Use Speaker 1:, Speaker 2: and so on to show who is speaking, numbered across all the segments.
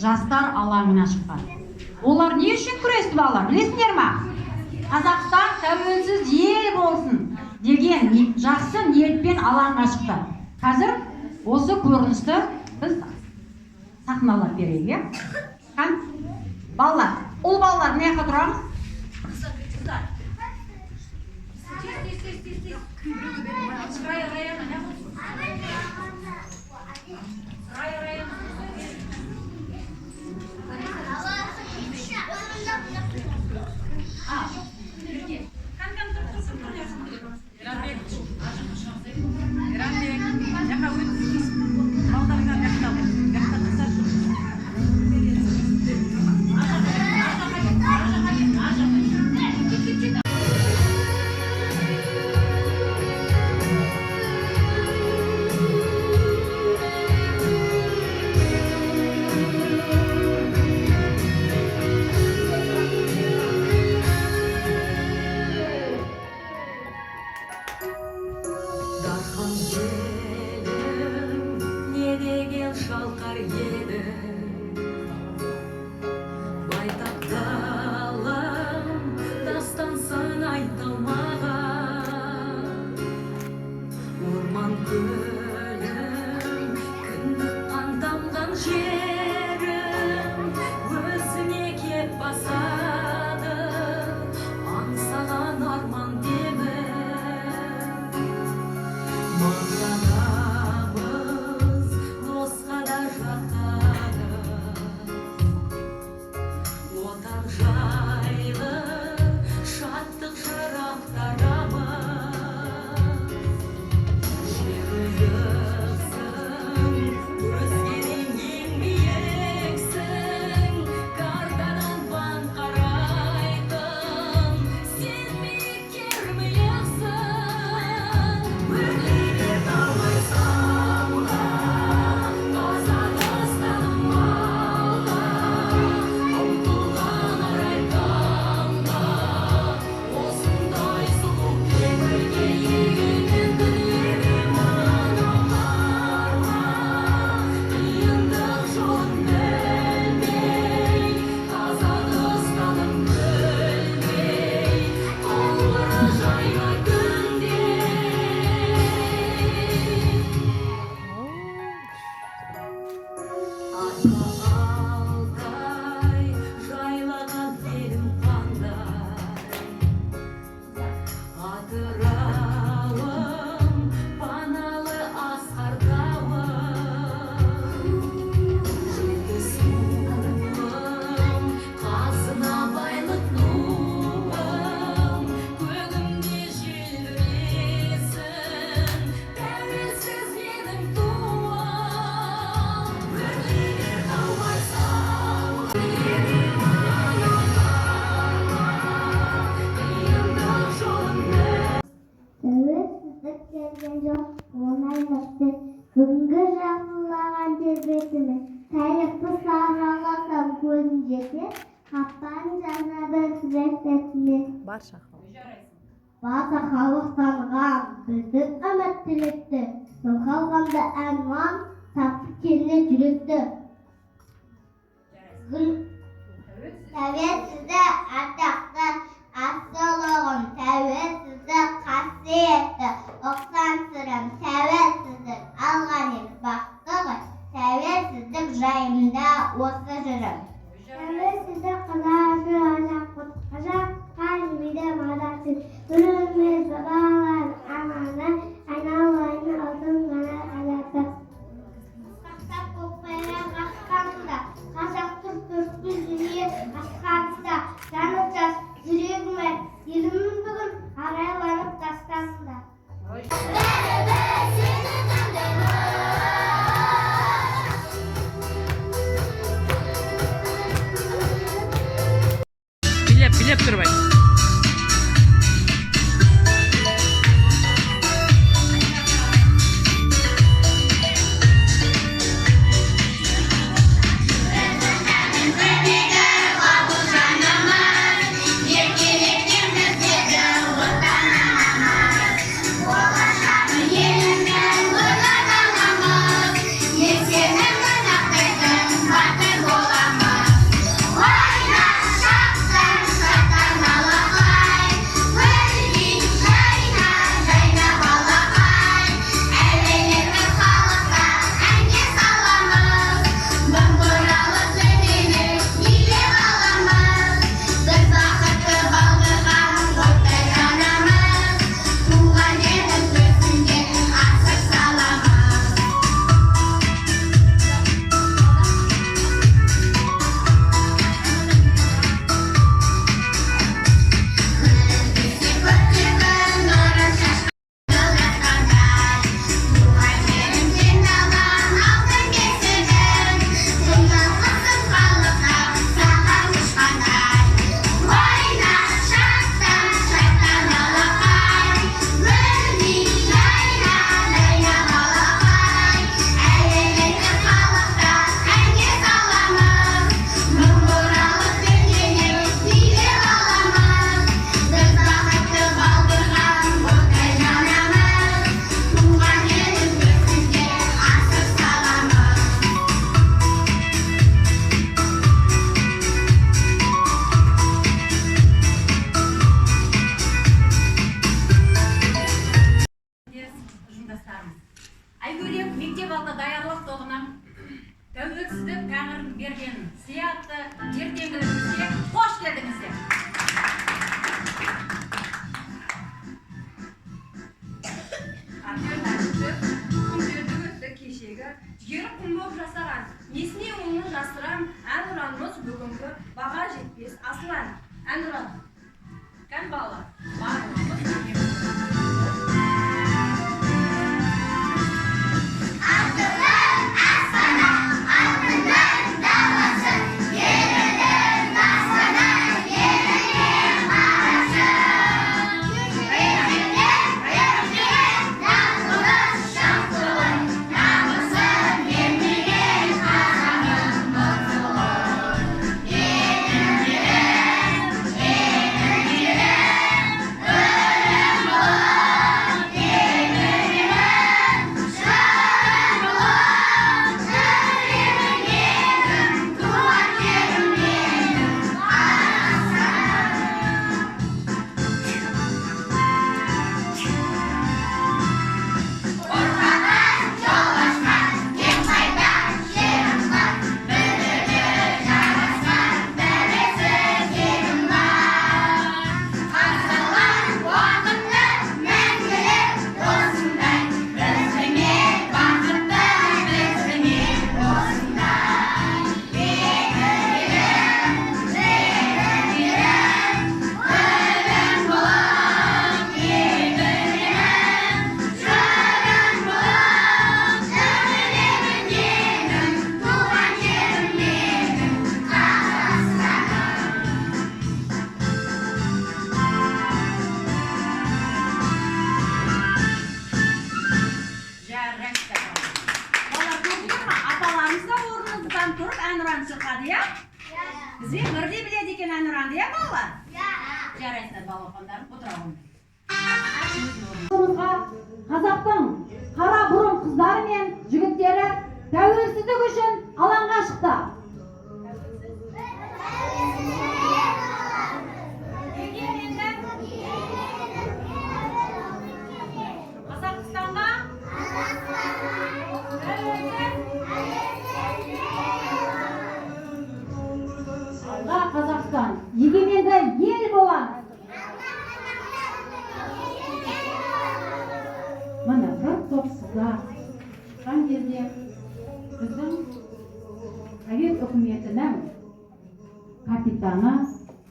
Speaker 1: жастар алаңына шыққан. Олар не үшін күресті балалар, білесіңдер ма? Қазақстан тәуелсіз ел болсын деген жақсы ниетпен алаңға шықты. Қазір осы көріністі біз сахналап берейік. Балалар, ұл балалар, не жаққа тұрамыз?
Speaker 2: жоқ оңай нәрсе. Бүгінгі жасылаған тербетіме тайлықты сараласам көзім жете, қапан жанады сүректесіне. Барша халық таныған біздің үміт тілекті, сол қалғанда әнуан тапты келіне жүректі. Тәуелсізді атақты асылығым, тәуелсізді қасиетті оқсан сырым, тәуелсіздік алған ек бақтығы, тәуелсіздік жайымда осы жырым. Тәуелсіздік қызашы ажақпын, ажақ қалбиде мадасың, үріміз бабалар аманы, айналайын алтын ғана алаты. Қақтап көкбайрақ аққанда, қазақ түркі дүние асқанында, жаны жас жүрегіме, елімін бүгін арайланып тастасында.
Speaker 3: Билеп тұрбай.
Speaker 1: Айгөрек мектеп алды даярлық тобына тәуелсіздік тәңірдің берген сиятты ертеңгілігімізге қош келдіңіздер.
Speaker 4: Күндерді өтті кешегі, жігері құм боп жасаған, несіне оны жасырам, әнұранымыз бүгінгі баға жетпес асылан. Әнұран, кән балалар, барлығымыз
Speaker 2: Thank you.
Speaker 1: бірдей біледі екен әнұранды, иә балалар? Жарайсыздар балапандарым, отыра қойыңдар. Қазақтың қара бұрын қыздары мен жігіттері тәуелсіздік үшін алаңға шықты. Қазақстанға алға Қазақстан егеменді ел боламыз. Мына бір топ қыздар шыққан кезде біздің совет үкіметінің капитаны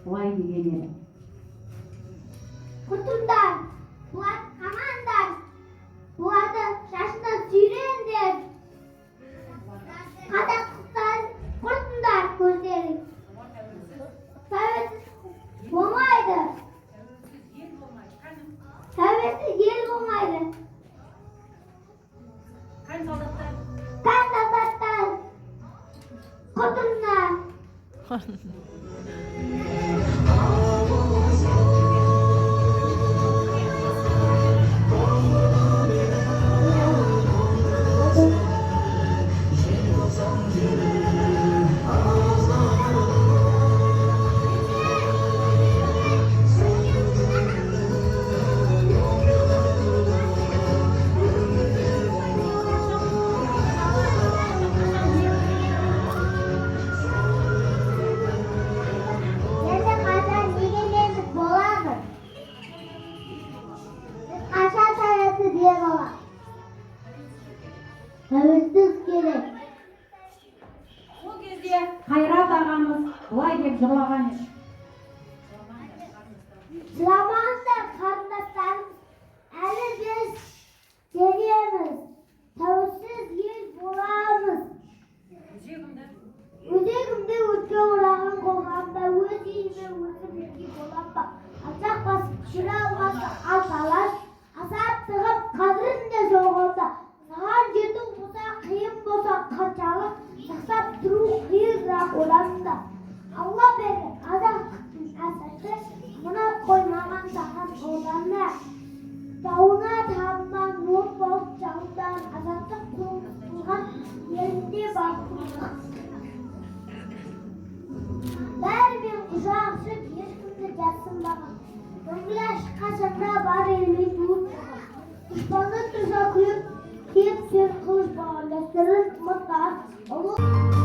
Speaker 1: былай деген еді.
Speaker 2: Құртымдар, бұлар қамандар, бұларды шашынан сүйреңдер. Қазақтықтан құртымдар көздерің. Тәуелсіз болмайды. Тәуелсіз ел болмайды.
Speaker 1: Қан солдаттар.
Speaker 2: Қан солдаттар, құртымдар. Тәуелсіз керек.
Speaker 1: Ол кезде Қайрат ағамыз былай деп жырлаған еді.
Speaker 2: Жыламаңыздар қарындастарым, әлі біз келеміз. Тәуелсіз ел боламыз. Өзегімді өртке ораған қоғамда өз еліме өзім бірге болам ба? Алшақ басып жүре алмасы алталас, асап тығып қадірінде жоғалса, саған жету болса қиын болса қаншалық, сақтап тұру қиынырақ орамда. Алла берді азаттықтың әсірі, мына қоймаған саған қолданды. Дауына табынан от болып жаудан азаттық қылған елінде бақытсыздық. Бәрімен құшағышып ешкімді жасынбаған. Көңілаш қашанда бар елмен жуып тұрған. Дұшпанды тұша күйіп, киіп сен қылыш баған. Дәстүрлі ұмытпаған.